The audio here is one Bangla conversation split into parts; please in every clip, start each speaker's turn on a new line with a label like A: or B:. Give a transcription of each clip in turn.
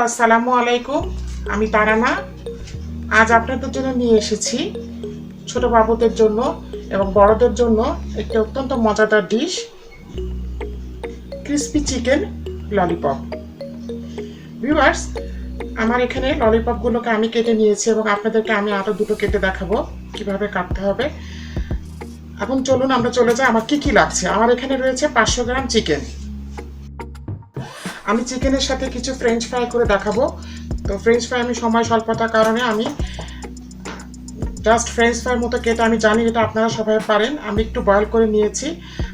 A: আসসালামু আলাইকুম। আমি তারানা। আজ আপনাদের জন্য নিয়ে এসেছি ছোট বাবুদের জন্য এবং বড়দের জন্য একটি অত্যন্ত মজাদার dish, crispy chicken lollipop. Viewers, আমার এখানে ললিপপগুলোকে আমি কেটে নিয়েছি এবং আপনাদেরকে আমি আরও দুটো কেটে দেখাবো কিভাবে কাটতে হবে। এখন চলুন আমরা চলে যাই আমার কি লাগছে। আমার এখানে রয়েছে 500 গ্রাম চিকেন। আমি চিকেনের সাথে কিছু ফ্রেঞ্চ ফ্রাই করে দেখাবো। তো ফ্রেঞ্চ ফ্রাই আমি সময় স্বল্পতার কারণে আমি জাস্ট ফ্রেঞ্চ ফ্রাইয়ের মতো কেটে, আমি জানি এটা আপনারা সবাই পারেন, আমি একটু বয়েল করে নিয়েছি,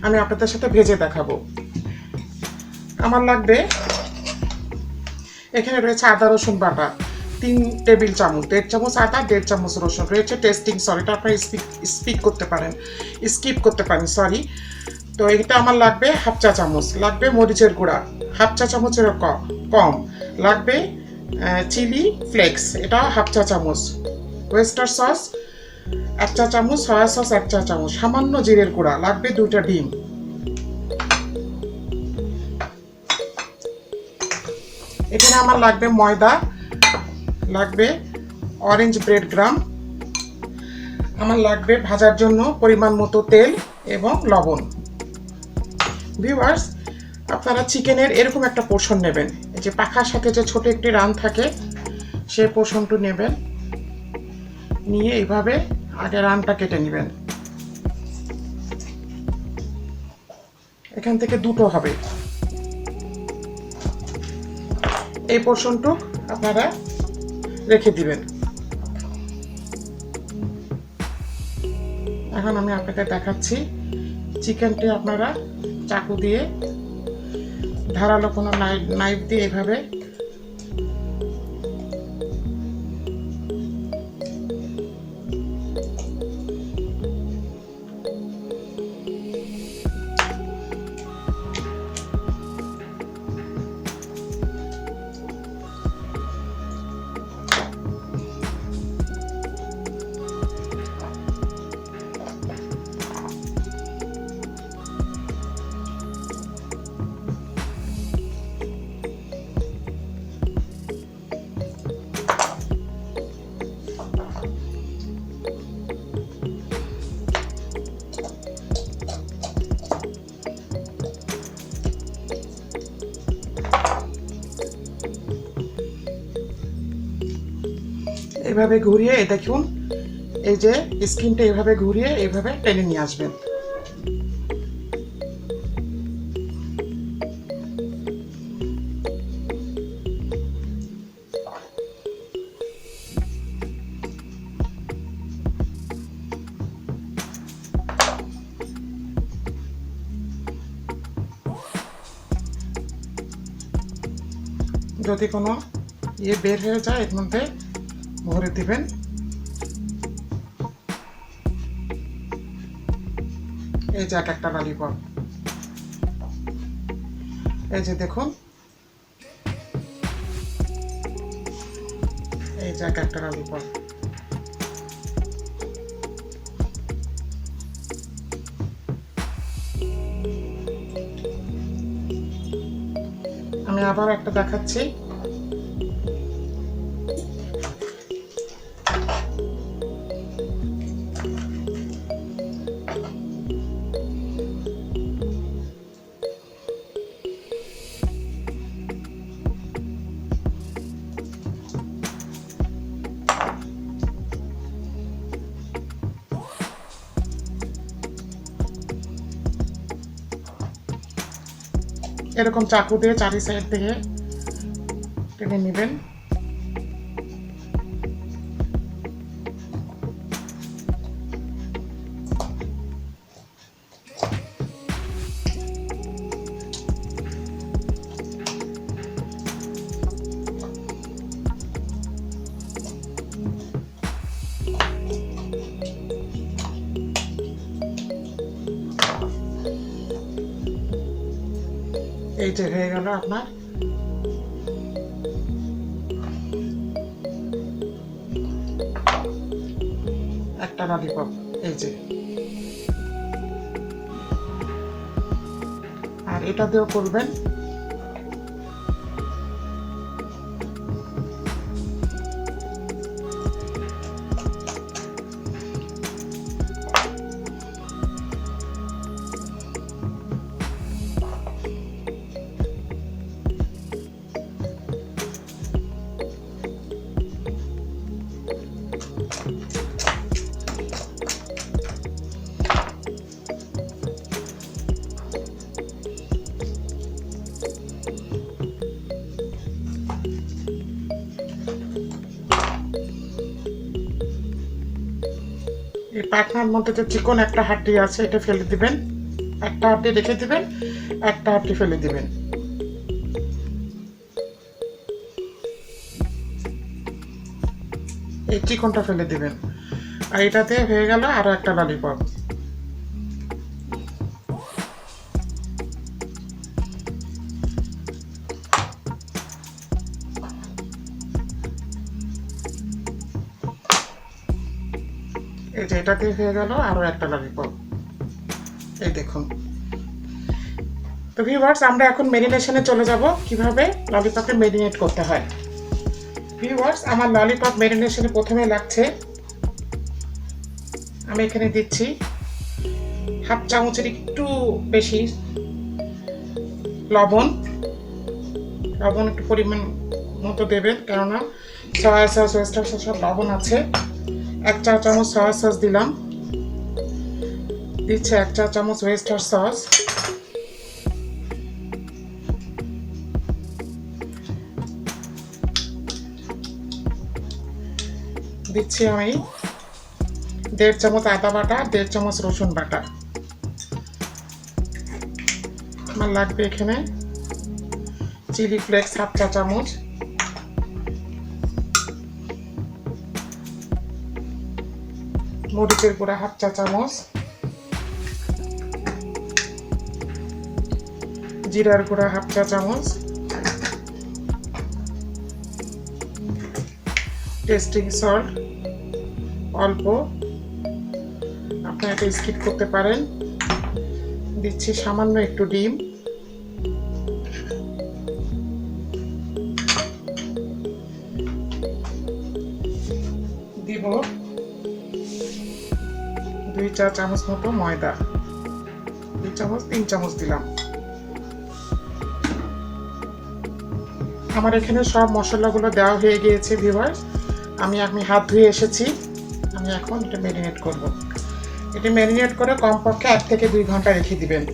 A: আমি আপনাদের সাথে ভেজে দেখাবো। আমার লাগবে, এখানে রয়েছে আদা রসুন বাটা 3 টেবিল চামচ, 1.5 চামচ আদা, 1.5 চামচ রসুন, রয়েছে টেস্টিং সল্ট, এটা আপনারা স্কিপ করতে পারেন, সরি। তো এটা আমার লাগবে হাফ চা চামচ, লাগবে মরিচের গুঁড়া হাফ চা চামচের কম, লাগবে চিলি ফ্লেক্স, এটা হাফ চা চামচ, ওয়েস্টার সস 1 চা চামচ, সয়া সস 1 চা চামচ, সামান্য জিরের গুঁড়া, লাগবে 2টা ডিম। এখানে আমার লাগবে ময়দা, লাগবে অরেঞ্জ ব্রেড গ্রাম, আমার লাগবে ভাজার জন্য পরিমাণ মতো তেল এবং লবণ। ভিউয়ার্স, আপনারা চিকেনের এরকম একটা পোর্শন নেবেন, এই যে পাখার সাথে যে ছোট একটি রান থাকে সেই পোর্শনটু নেবেন, নিয়ে এইভাবে আগে রানটা কেটে নেবেন। এখান থেকে দুটো হবে, এই পোর্শনটু আপনারা রেখে দিবেন। এখন আমি আপনাকে দেখাচ্ছি চিকেনটি আপনারা চাকু দিয়ে, ধারালো কোনো নাইফ দিয়ে এভাবে এভাবে ঘুরিয়ে, দেখুন এই যে স্কিনটা এভাবে ঘুরিয়ে এইভাবে টেনে নিয়ে আসবেন। যদি কোনো বের হয়ে যায় এর মধ্যে ভরে দিবেন। এই যে একটা ললিপপ, এই যে দেখুন, এই যে একটা ললিপপ। আমি আবার একটা দেখাচ্ছি। এরকম চাকু দিয়ে চারি সাইড থেকে টেনে নেবেন। এই যে হয়ে গেল আপনার একটা ললিপপ। এই যে, আর এটা দিয়েও করবেন। এই পাখনার মধ্যে যে চিকন একটা হাড্ডি আছে এটা ফেলে দিবেন, একটা হাড্ডি রেখে দিবেন, একটা হাড্ডি ফেলে দিবেন। এই চিকনটা ফেলে দিবেন। আর এটাতে হয়ে গেল আরো একটা ললিপপ। এই যে এটাতে হয়ে গেল আরো একটা ললিপপ। এই দেখুন। তো ভিউয়ার্স, আমরা এখন মেরিনেশনে চলে যাব কিভাবে ললিপপে মেরিনেট করতে হয়। ভিউয়ার্স, আমার ললিপপ মেরিনেশনে প্রথমে লাগছে, আমি এখানে দিচ্ছি হাফ চামচের একটু বেশি লবণ। লবণ একটু পরিমাণ মতো দেবেন, কেননা সয়া সস ওয়েস্টার সস সব লবণ আছে। 1 চা চামচ সয়া সস দিলাম, দিচ্ছে 1 চা চামচ ওয়েস্টার সস, দিচ্ছি আমি 1.5 চামচ আদা বাটা, 1.5 চামচ রসুন বাটা। আমার লাগবে এখানে চিলি ফ্লেক্স হাফ চা চামচ, মরিচের গুঁড়া হাফ চা চামচ, জিরার গুঁড়া হাফ চা চামচ, টেস্টিং সল্ট অল্প, আপনারা এটা স্কিপ করতে পারেন। দিচ্ছি সামান্য একটু ডিম, দিব 2 চা চামচ মতো ময়দা, 2 চামচ 3 চামচ দিলাম। আমার এখানে সব মশলাগুলো দেওয়া হয়ে গিয়েছে ভিউয়ার্স। আমি হাত ধুয়ে এসেছি। আমি এখন এটা ম্যারিনেট করব। এটা ম্যারিনেট করে কমপক্ষে 1 থেকে 2 ঘন্টা রেখে দিবেন।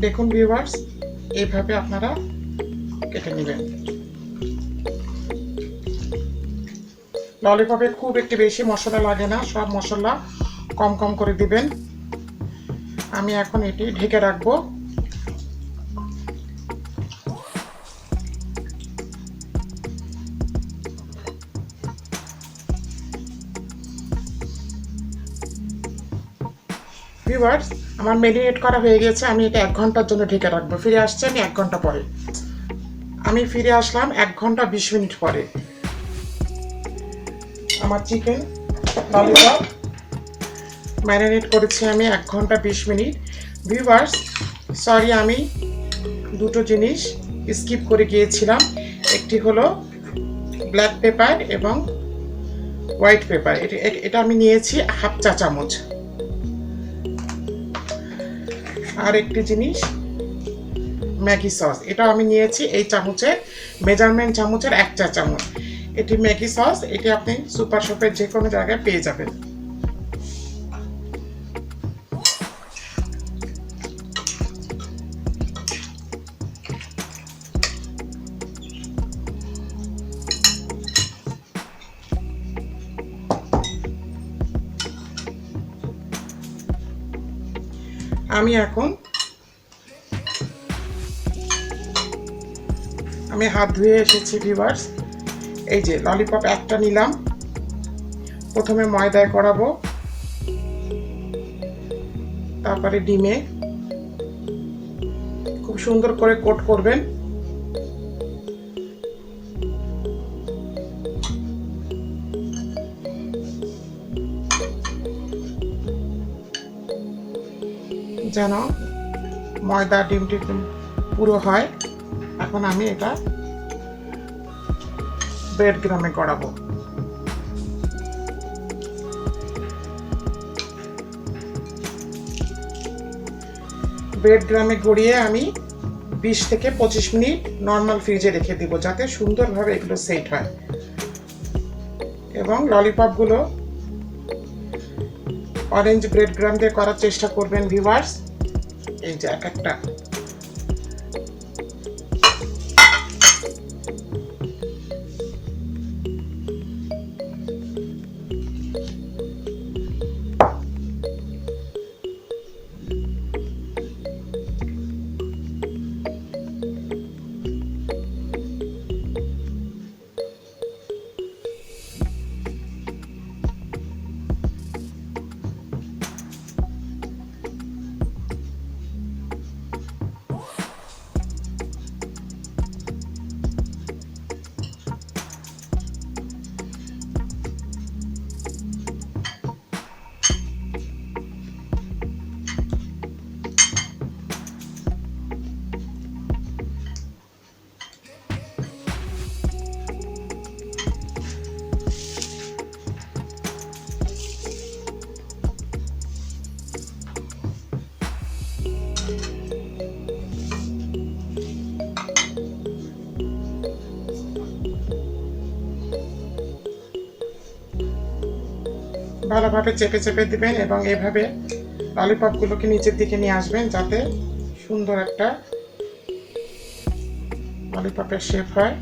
A: দেখুন ভিউয়ার্স, এইভাবে আপনারা কেটে নেবেন। ললিপপে খুব একটু বেশি মশলা লাগে না, সব মশলা কম কম করে দিবেন। আমি এখন এটি ঢেকে রাখবো। ভিউয়ার্স, আমার ম্যারিনেট করা হয়ে গেছে। আমি এটা 1 ঘন্টার জন্য ঢেকে রাখবো। ফিরে আসছি আমি 1 ঘন্টা পরে। আমি ফিরে আসলাম 1 ঘন্টা 20 মিনিট পরে। আমার চিকেন ললিপপ ম্যারিনেট করেছি আমি 1 ঘন্টা 20 মিনিট। ভিউয়ার্স, সরি, আমি দুটো জিনিস স্কিপ করে গিয়েছিলাম। একটি হলো ব্ল্যাক পেপার এবং হোয়াইট পেপার। এটা আমি নিয়েছি হাফ চা চামচ। আর একটি জিনিস ম্যাগি সস, এটা আমি নিয়েছি এই চামচের মেজারমেন্ট চামচের 1 চা চামচ। এটি ম্যাগি সস, এটি আপনি সুপার শপের যে কোনো জায়গায় পেয়ে যাবেন। আমি হাত ধুয়ে এসেছি ভিউয়ার্স। এই যে ললিপপ একটা নিলাম, প্রথমে ময়দায় করাবো, তারপরে ডিমে খুব সুন্দর করে কোট করবেন। যেন ময়দা ডিম পুরো হয়। এখন আমি এটা ব্রেড গ্রামে গড়াবো। ব্রেড গ্রামে গড়িয়ে আমি 20 থেকে 25 মিনিট নর্মাল ফ্রিজে রেখে দিব, যাতে সুন্দরভাবে এগুলো সেট হয়। এবং ললিপপগুলো অরেঞ্জ ব্রেড গ্রাম দিয়ে করার চেষ্টা করবেন ভিউয়ার্স। এই যে এক একটা ভালোভাবে চেপে চেপে দিবেন এবং এভাবে ললিপপগুলোকে নিচের দিকে নিয়ে আসবেন, যাতে সুন্দর একটা ললিপপের শেপ হয়।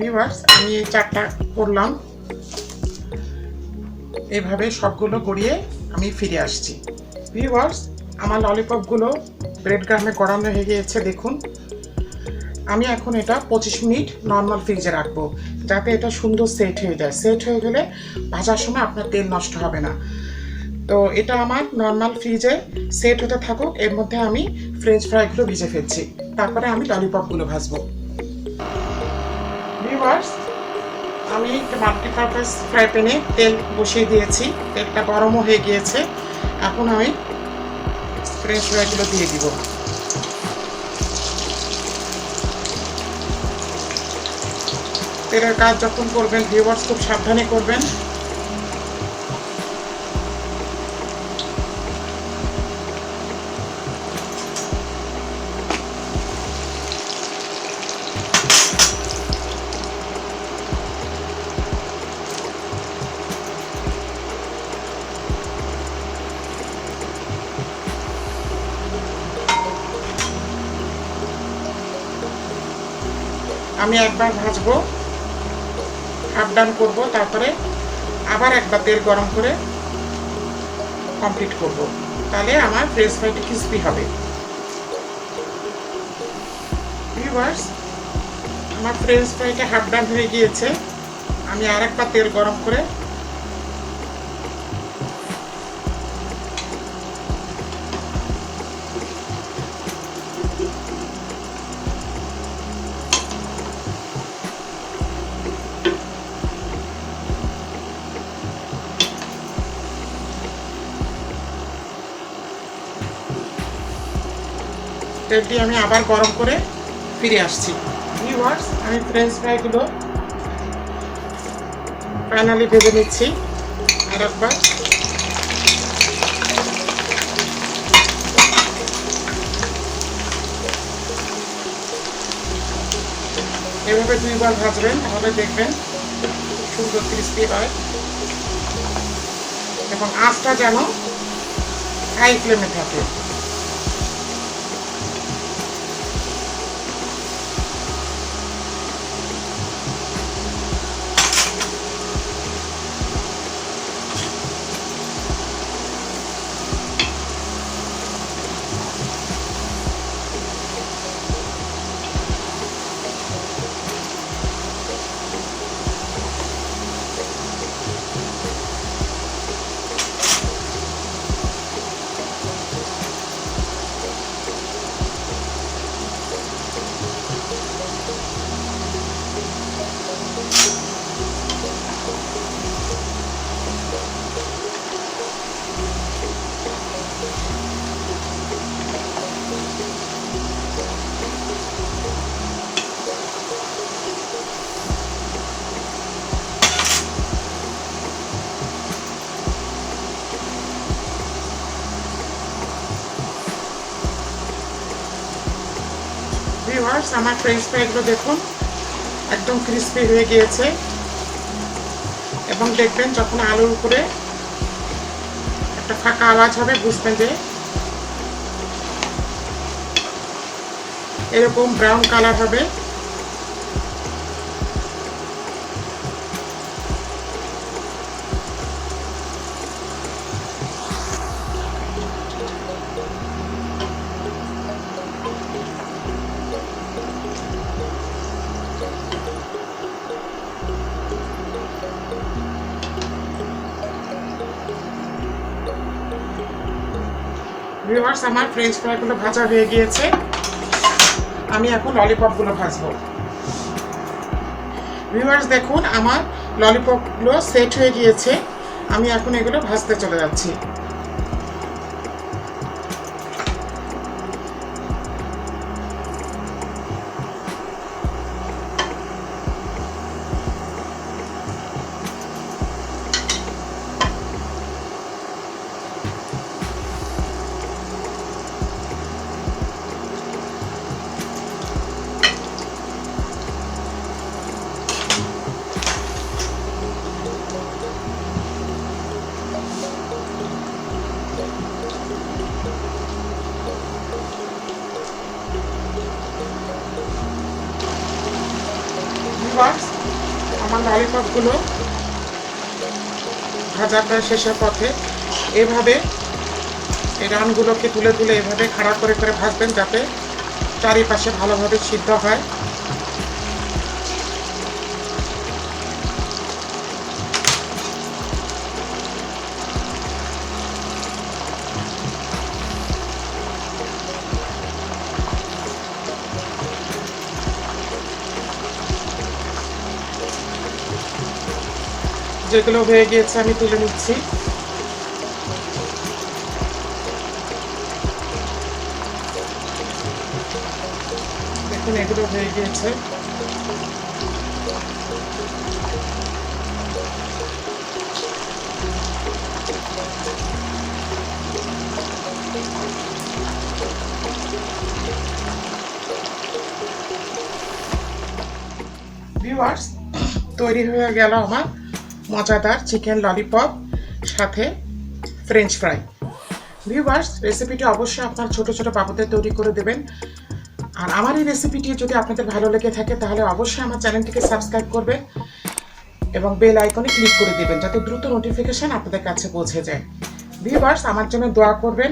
A: ভিউয়ার্স, আমি এই 4টা করলাম। এভাবে সবগুলো গড়িয়ে আমি ফিরে আসছি। ভিউয়ার্স, আমার ললিপপগুলো ব্রেড গ্রামে গড়ানো হয়ে গিয়েছে। দেখুন, আমি এখন এটা 25 মিনিট নর্মাল ফ্রিজে রাখবো, যাতে এটা সুন্দর সেট হয়ে যায়। সেট হয়ে গেলে ভাজার সময় আপনার তেল নষ্ট হবে না। তো এটা আমার নর্মাল ফ্রিজে সেট হতে থাকুক, এর মধ্যে আমি ফ্রেঞ্চ ফ্রাইগুলো ভেজে ফেলছি, তারপরে আমি ললিপপগুলো ভাজবো। ভিউয়ার্স, আমি একটা মাল্টিপারপাস ফ্রাই প্যানে তেল বসিয়ে দিয়েছি, তেলটা গরমও হয়ে গিয়েছে। এখন আমি ফ্রেঞ্চ ফ্রাইগুলো দিয়ে দিব। তেলের কাজ যখন করবেন ভিউয়ার্স, খুব সাবধানে করবেন। আমি একবার ভাজবো, হাফ ডান করবো, তারপরে আবার একবার তেল গরম করে কমপ্লিট করব, তাহলে আমার ফ্রেঞ্চ ফ্রাইটা ক্রিস্পি হবে। ভিউয়ার্স, আমার ফ্রেঞ্চ ফ্রাইটা হাফ ডান হয়ে গিয়েছে। আমি আর একবার তেল গরম করে তেল দিয়ে আমি আবার গরম করে ফিরে আসছি। ভিউয়ার্স, আমি ফ্রেঞ্চ ফ্রাইগুলো ফাইনালি ভেজে নিচ্ছি আর একবার। এভাবে 2 বার ভাজবেন, তাহলে দেখবেন সুন্দর ক্রিস্পি হয় এবং আঁচটা যেন হাই ফ্লেমে থাকে। ভিউয়ার্স, আমার ফ্রেঞ্চ ফ্রাইগুলো দেখুন একদম ক্রিস্পি হয়ে গিয়েছে এবং দেখবেন যখন আলুর উপরে একটা ফাঁকা আওয়াজ হবে বুঝবেন যে এরকম ব্রাউন কালার হবে। ভিউয়ার্স, আমার ফ্রেঞ্চ ফ্রাইগুলো ভাজা হয়ে গিয়েছে, আমি এখন ললিপপগুলো ভাজবো। ভিউয়ার্স দেখুন, আমার ললিপপগুলো সেট হয়ে গিয়েছে, আমি এখন এগুলো ভাজতে চলে যাচ্ছি। ভিউয়ার্স, আমার ললিপপগুলো ভাজা প্রায় শেষের পথে। এভাবে এই রানগুলোকে তুলে তুলে এভাবে খাড়া করে করে ভাজবেন যাতে চারিপাশে ভালোভাবে সিদ্ধ হয়। যেগুলো হয়ে গিয়েছে আমি তুলে নিচ্ছি। দেখুন এগুলো হয়ে গিয়েছে। ভিউয়ার্স, তৈরি হয়ে গেল আমার মজাদার চিকেন ললিপপ সাথে ফ্রেঞ্চ ফ্রাই। ভিউয়ার্স, রেসিপিটি অবশ্যই আপনার ছোট ছোট বাবুদের তৈরি করে দেবেন। আর আমার এই রেসিপিটি যদি আপনাদের ভালো লেগে থাকে তাহলে অবশ্যই আমার চ্যানেলটিকে সাবস্ক্রাইব করবেন এবং বেল আইকনে ক্লিক করে দেবেন যাতে দ্রুত নোটিফিকেশন আপনাদের কাছে পৌঁছে যায়। ভিউয়ার্স, আমার জন্য দোয়া করবেন।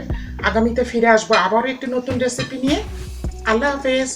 A: আগামীতে ফিরে আসবো আবারও একটি নতুন রেসিপি নিয়ে। আল্লাহ হাফেজ।